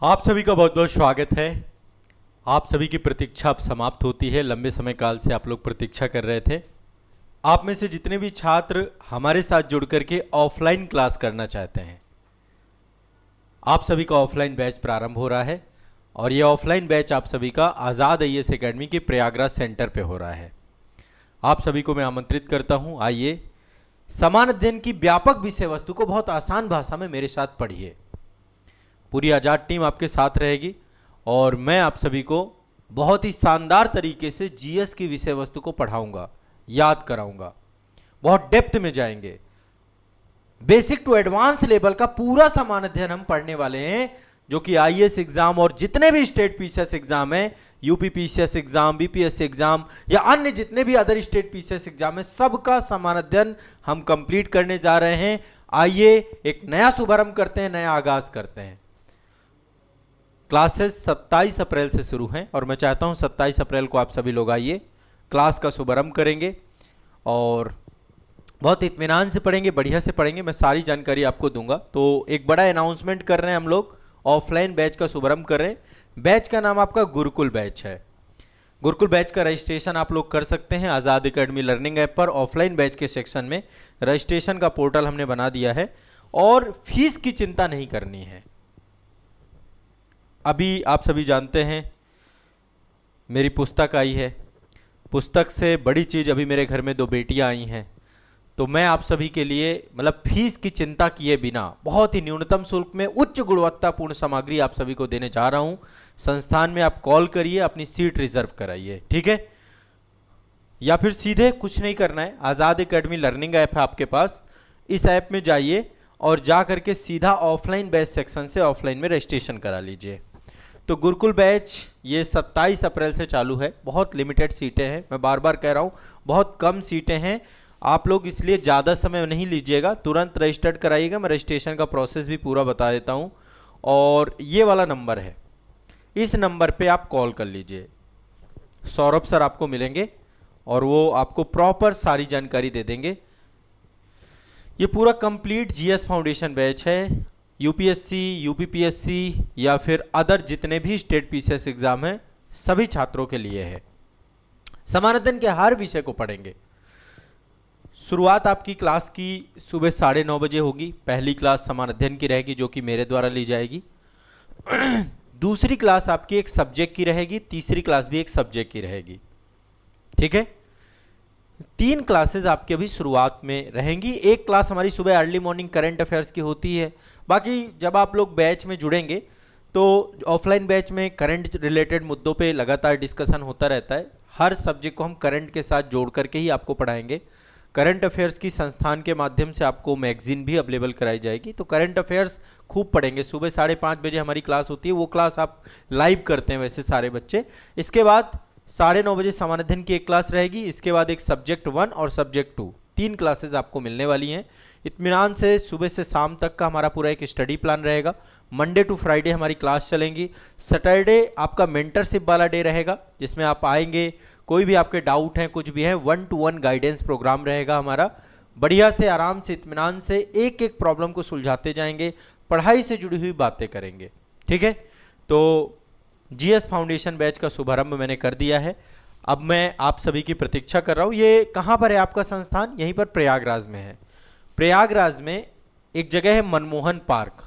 आप सभी का बहुत बहुत स्वागत है। आप सभी की प्रतीक्षा अब समाप्त होती है। लंबे समय काल से आप लोग प्रतीक्षा कर रहे थे। आप में से जितने भी छात्र हमारे साथ जुड़ करके ऑफलाइन क्लास करना चाहते हैं, आप सभी का ऑफलाइन बैच प्रारंभ हो रहा है और ये ऑफलाइन बैच आप सभी का आज़ाद आईएएस एकेडमी के प्रयागराज सेंटर पे हो रहा है। आप सभी को मैं आमंत्रित करता हूं, आइए समान अध्ययन की व्यापक विषय वस्तु को बहुत आसान भाषा में मेरे साथ पढ़िए। पूरी आज़ाद टीम आपके साथ रहेगी और मैं आप सभी को बहुत ही शानदार तरीके से जीएस की विषय वस्तु को पढ़ाऊंगा, याद कराऊंगा। बहुत डेप्थ में जाएंगे, बेसिक टू एडवांस लेवल का पूरा समान अध्ययन हम पढ़ने वाले हैं, जो कि आईएएस एग्जाम और जितने भी स्टेट पीसीएस एग्जाम है, UP PCS exam, BPSC exam या अन्य जितने भी अदर स्टेट पीसीएस एग्जाम है, सबका समान अध्ययन हम कंप्लीट करने जा रहे हैं। आइए एक नया शुभारंभ करते हैं, नया आगाज करते हैं। क्लासेस 27 अप्रैल से शुरू हैं और मैं चाहता हूं 27 अप्रैल को आप सभी लोग आइए, क्लास का शुभारंभ करेंगे और बहुत इत्मीनान से पढ़ेंगे, बढ़िया से पढ़ेंगे। मैं सारी जानकारी आपको दूंगा। तो एक बड़ा अनाउंसमेंट कर रहे हैं हम लोग, ऑफलाइन बैच का शुभारंभ कर रहे हैं। बैच का नाम आपका गुरुकुल बैच है। गुरुकुल बैच का रजिस्ट्रेशन आप लोग कर सकते हैं आज़ाद एकेडमी लर्निंग ऐप पर। ऑफलाइन बैच के सेक्शन में रजिस्ट्रेशन का पोर्टल हमने बना दिया है और फीस की चिंता नहीं करनी है। अभी आप सभी जानते हैं मेरी पुस्तक आई है। पुस्तक से बड़ी चीज़, अभी मेरे घर में 2 बेटियां आई हैं, तो मैं आप सभी के लिए मतलब फीस की चिंता किए बिना बहुत ही न्यूनतम शुल्क में उच्च गुणवत्तापूर्ण सामग्री आप सभी को देने जा रहा हूं। संस्थान में आप कॉल करिए, अपनी सीट रिजर्व कराइए, ठीक है? या फिर सीधे कुछ नहीं करना है, आज़ाद एकेडमी लर्निंग ऐप है आपके पास, इस ऐप में जाइए और जा करके सीधा ऑफलाइन बैच सेक्शन से ऑफलाइन में रजिस्ट्रेशन करा लीजिए। तो गुरुकुल बैच ये 27 अप्रैल से चालू है। बहुत लिमिटेड सीटें हैं, मैं बार बार कह रहा हूँ, बहुत कम सीटें हैं। आप लोग इसलिए ज़्यादा समय नहीं लीजिएगा, तुरंत रजिस्टर्ड कराइएगा। मैं रजिस्ट्रेशन का प्रोसेस भी पूरा बता देता हूँ। और ये वाला नंबर है, इस नंबर पे आप कॉल कर लीजिए। सौरभ सर आपको मिलेंगे और वो आपको प्रॉपर सारी जानकारी दे देंगे। ये पूरा कंप्लीट जीएस फाउंडेशन बैच है। यूपीएससी, यूपीपीएससी या फिर अदर जितने भी स्टेट पीसीएस एग्जाम हैं, सभी छात्रों के लिए है। समान अध्ययन के हर विषय को पढ़ेंगे। शुरुआत आपकी क्लास की सुबह 9:30 बजे होगी। पहली क्लास समान अध्ययन की रहेगी, जो कि मेरे द्वारा ली जाएगी। दूसरी क्लास आपकी एक सब्जेक्ट की रहेगी, तीसरी क्लास भी एक सब्जेक्ट की रहेगी, ठीक है? 3 क्लासेस आपकी अभी शुरुआत में रहेंगी। एक क्लास हमारी सुबह अर्ली मॉर्निंग करंट अफेयर्स की होती है। बाकी जब आप लोग बैच में जुड़ेंगे तो ऑफलाइन बैच में करंट रिलेटेड मुद्दों पे लगातार डिस्कशन होता रहता है। हर सब्जेक्ट को हम करंट के साथ जोड़ करके ही आपको पढ़ाएंगे। करंट अफेयर्स की संस्थान के माध्यम से आपको मैगजीन भी अवेलेबल कराई जाएगी, तो करंट अफेयर्स खूब पढ़ेंगे। सुबह 5:30 बजे हमारी क्लास होती है, वो क्लास आप लाइव करते हैं वैसे सारे बच्चे। इसके बाद 9:30 बजे समान अध्ययन की एक क्लास रहेगी। इसके बाद एक सब्जेक्ट 1 और सब्जेक्ट 2, 3 क्लासेज आपको मिलने वाली हैं। इत्मीनान से सुबह से शाम तक का हमारा पूरा एक स्टडी प्लान रहेगा। मंडे टू फ्राइडे हमारी क्लास चलेंगी। सैटरडे आपका मेंटरशिप वाला डे रहेगा, जिसमें आप आएंगे, कोई भी आपके डाउट हैं, कुछ भी है, 1-to-1 गाइडेंस प्रोग्राम रहेगा हमारा। बढ़िया से, आराम से, इत्मीनान से एक एक प्रॉब्लम को सुलझाते जाएंगे, पढ़ाई से जुड़ी हुई बातें करेंगे, ठीक है? तो जीएस फाउंडेशन बैच का शुभारंभ मैंने कर दिया है। अब मैं आप सभी की प्रतीक्षा कर रहा हूँ। ये कहाँ पर है आपका संस्थान? यहीं पर प्रयागराज में है। प्रयागराज में एक जगह है Manmohan park.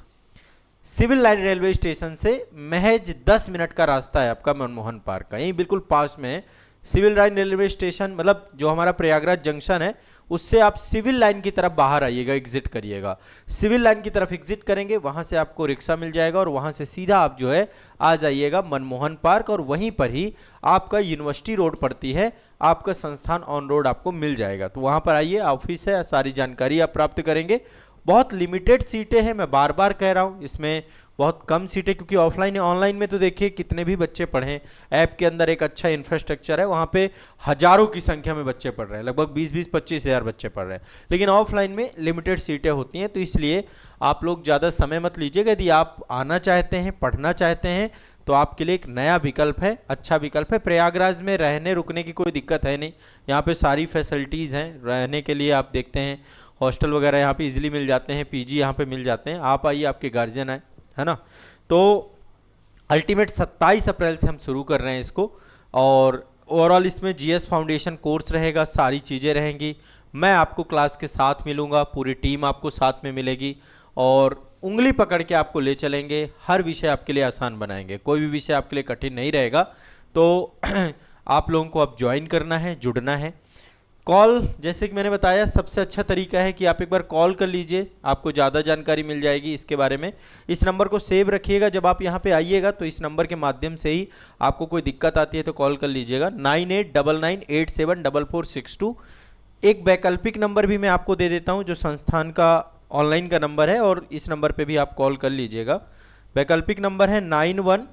Civil line railway station से महज 10 मिनट का रास्ता है आपका मनमोहन पार्क का, यहीं बिल्कुल पास में है। सिविल लाइन रेलवे स्टेशन मतलब जो हमारा प्रयागराज जंक्शन है, उससे आप सिविल लाइन की तरफ बाहर आइएगा, एग्जिट करिएगा। सिविल लाइन की तरफ एग्जिट करेंगे, वहां से आपको रिक्शा मिल जाएगा और वहां से सीधा आप जो है आ जाइएगा मनमोहन पार्क, और वहीं पर ही आपका यूनिवर्सिटी रोड पड़ती है, आपका संस्थान ऑन रोड आपको मिल जाएगा। तो वहां पर आइए, ऑफिस है, सारी जानकारी आप प्राप्त करेंगे। बहुत लिमिटेड सीटें हैं, मैं बार बार कह रहा हूँ, इसमें बहुत कम सीटें, क्योंकि ऑफलाइन है। ऑनलाइन में तो देखिए कितने भी बच्चे पढ़ें, ऐप के अंदर एक अच्छा इंफ्रास्ट्रक्चर है, वहाँ पे हजारों की संख्या में बच्चे पढ़ रहे हैं, लगभग 20-25 हज़ार बच्चे पढ़ रहे हैं। लेकिन ऑफलाइन में लिमिटेड सीटें होती हैं, तो इसलिए आप लोग ज़्यादा समय मत लीजिएगा। यदि आप आना चाहते हैं, पढ़ना चाहते हैं, तो आपके लिए एक नया विकल्प है, अच्छा विकल्प है। प्रयागराज में रहने रुकने की कोई दिक्कत है नहीं, यहाँ पे सारी फैसिलिटीज़ हैं रहने के लिए। आप देखते हैं हॉस्टल वगैरह यहाँ पे इजीली मिल जाते हैं, पीजी यहाँ पे मिल जाते हैं। आप आइए, आपके गार्जियन आए, है ना? तो अल्टीमेट 27 अप्रैल से हम शुरू कर रहे हैं इसको। और ओवरऑल इसमें जीएस फाउंडेशन कोर्स रहेगा, सारी चीज़ें रहेंगी। मैं आपको क्लास के साथ मिलूंगा, पूरी टीम आपको साथ में मिलेगी और उंगली पकड़ के आपको ले चलेंगे। हर विषय आपके लिए आसान बनाएंगे, कोई भी विषय आपके लिए कठिन नहीं रहेगा। तो आप लोगों को अब ज्वाइन करना है, जुड़ना है। कॉल, जैसे कि मैंने बताया, सबसे अच्छा तरीका है कि आप एक बार कॉल कर लीजिए, आपको ज़्यादा जानकारी मिल जाएगी इसके बारे में। इस नंबर को सेव रखिएगा, जब आप यहाँ पे आइएगा तो इस नंबर के माध्यम से ही आपको कोई दिक्कत आती है तो कॉल कर लीजिएगा, 9899874462। एक वैकल्पिक नंबर भी मैं आपको दे देता हूँ जो संस्थान का ऑनलाइन का नंबर है, और इस नंबर पे भी आप कॉल कर लीजिएगा। वैकल्पिक नंबर है 91,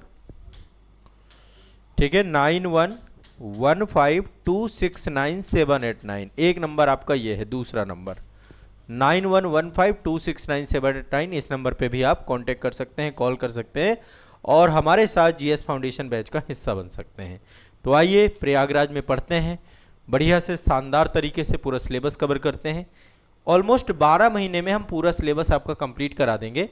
ठीक है, 9115269789। एक नंबर आपका ये है, दूसरा नंबर 9115269789। इस नंबर पे भी आप कांटेक्ट कर सकते हैं, कॉल कर सकते हैं और हमारे साथ जीएस फाउंडेशन बैच का हिस्सा बन सकते हैं। तो आइए प्रयागराज में पढ़ते हैं, बढ़िया से शानदार तरीके से पूरा सिलेबस कवर करते हैं। ऑलमोस्ट 12 महीने में हम पूरा सिलेबस आपका कंप्लीट करा देंगे।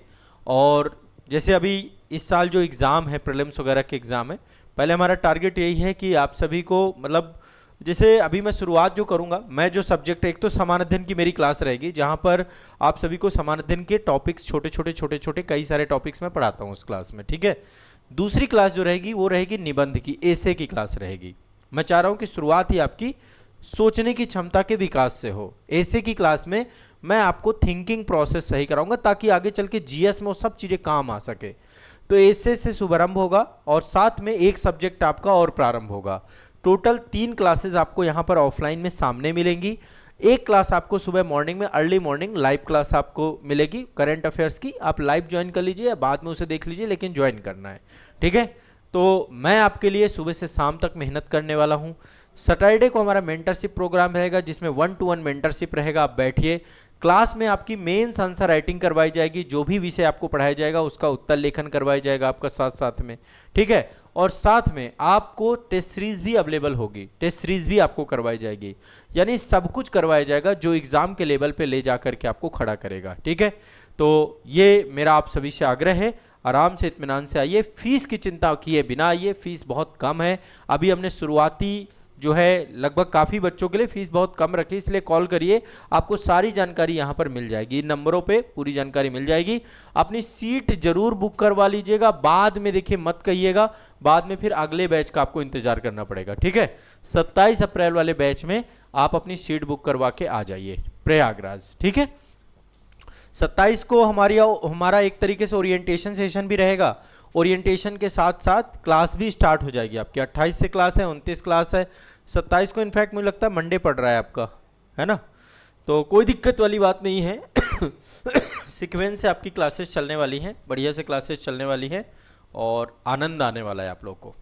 और जैसे अभी इस साल जो एग्ज़ाम है, प्रीलिम्स वगैरह के एग्ज़ाम है, पहले हमारा टारगेट यही है कि आप सभी को, मतलब जैसे अभी मैं शुरुआत जो करूंगा, मैं जो सब्जेक्ट है, एक तो समान अध्ययन की मेरी क्लास रहेगी जहां पर आप सभी को समान अध्ययन के टॉपिक्स, छोटे छोटे कई सारे टॉपिक्स मैं पढ़ाता हूं उस क्लास में, ठीक है। दूसरी क्लास जो रहेगी वो रहेगी निबंध की, एसे की क्लास रहेगी। मैं चाह रहा हूं कि शुरुआत ही आपकी सोचने की क्षमता के विकास से हो। एसे की क्लास में मैं आपको थिंकिंग प्रोसेस सही कराऊंगा ताकि आगे चल के जीएस में वो सब चीज़ें काम आ सके। तो एसे से शुभारंभ होगा और साथ में एक सब्जेक्ट आपका और प्रारंभ होगा। टोटल 3 क्लासेस आपको यहाँ पर ऑफलाइन में सामने मिलेंगी। एक क्लास आपको सुबह मॉर्निंग में, अर्ली मॉर्निंग लाइव क्लास आपको मिलेगी करंट अफेयर्स की। आप लाइव ज्वाइन कर लीजिए या बाद में उसे देख लीजिए, लेकिन ज्वाइन करना है, ठीक है। तो मैं आपके लिए सुबह से शाम तक मेहनत करने वाला हूँ। सैटरडे को हमारा मेंटरशिप प्रोग्राम रहेगा जिसमें 1-to-1 मेंटरशिप रहेगा। आप बैठिए, क्लास में आपकी मेंस आंसर राइटिंग करवाई जाएगी, जो भी विषय आपको पढ़ाया जाएगा उसका उत्तर लेखन करवाया जाएगा आपका साथ साथ में, ठीक है। और साथ में आपको टेस्ट सीरीज भी अवेलेबल होगी, टेस्ट सीरीज भी आपको करवाई जाएगी, यानी सब कुछ करवाया जाएगा जो एग्जाम के लेवल पे ले जाकर के आपको खड़ा करेगा, ठीक है। तो ये मेरा आप सभी से आग्रह है, आराम से इत्मीनान से आइए, फीस की चिंता किए बिना आइए। फीस बहुत कम है, अभी हमने शुरुआती जो है लगभग काफ़ी बच्चों के लिए फीस बहुत कम रखी, इसलिए कॉल करिए, आपको सारी जानकारी यहाँ पर मिल जाएगी, इन नंबरों पे पूरी जानकारी मिल जाएगी। अपनी सीट जरूर बुक करवा लीजिएगा, बाद में देखिए मत कहिएगा, बाद में फिर अगले बैच का आपको इंतजार करना पड़ेगा, ठीक है। 27 अप्रैल वाले बैच में आप अपनी सीट बुक करवा के आ जाइए प्रयागराज, ठीक है। 27 को हमारा एक तरीके से ओरिएंटेशन सेशन भी रहेगा। ओरिएंटेशन के साथ साथ क्लास भी स्टार्ट हो जाएगी आपकी। 28 से क्लास है, 29 क्लास है, 27 को इनफैक्ट मुझे लगता है मंडे पड़ रहा है आपका, है ना। तो कोई दिक्कत वाली बात नहीं है। सीक्वेंस से आपकी क्लासेस चलने वाली हैं, बढ़िया से क्लासेस चलने वाली हैं और आनंद आने वाला है आप लोग को।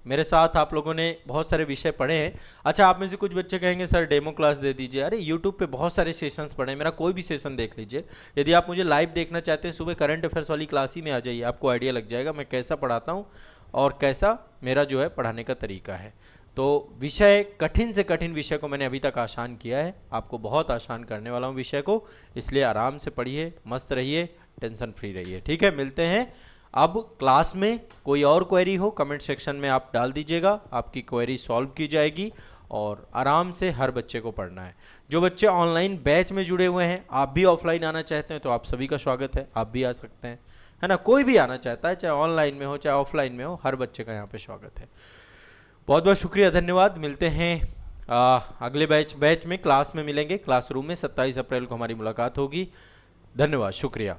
मेरे साथ आप लोगों ने बहुत सारे विषय पढ़े हैं। अच्छा, आप में से कुछ बच्चे कहेंगे सर डेमो क्लास दे दीजिए। अरे यूट्यूब पे बहुत सारे सेशंस पढ़े हैं, मेरा कोई भी सेशन देख लीजिए। यदि आप मुझे लाइव देखना चाहते हैं, सुबह करंट अफेयर्स वाली क्लास ही में आ जाइए, आपको आइडिया लग जाएगा मैं कैसा पढ़ाता हूँ और कैसा मेरा जो है पढ़ाने का तरीका है। तो विषय, कठिन से कठिन विषय को मैंने अभी तक आसान किया है, आपको बहुत आसान करने वाला हूँ विषय को, इसलिए आराम से पढ़िए, मस्त रहिए, टेंशन फ्री रहिए, ठीक है। मिलते हैं अब क्लास में। कोई और क्वेरी हो कमेंट सेक्शन में आप डाल दीजिएगा, आपकी क्वेरी सॉल्व की जाएगी और आराम से हर बच्चे को पढ़ना है। जो बच्चे ऑनलाइन बैच में जुड़े हुए हैं, आप भी ऑफलाइन आना चाहते हैं तो आप सभी का स्वागत है, आप भी आ सकते हैं, है ना। कोई भी आना चाहता है, चाहे ऑनलाइन में हो चाहे ऑफलाइन में हो, हर बच्चे का यहाँ पे स्वागत है। बहुत बहुत शुक्रिया, धन्यवाद। मिलते हैं अगले बैच में, क्लास में मिलेंगे, क्लासरूम में। 27 अप्रैल को हमारी मुलाकात होगी। धन्यवाद, शुक्रिया।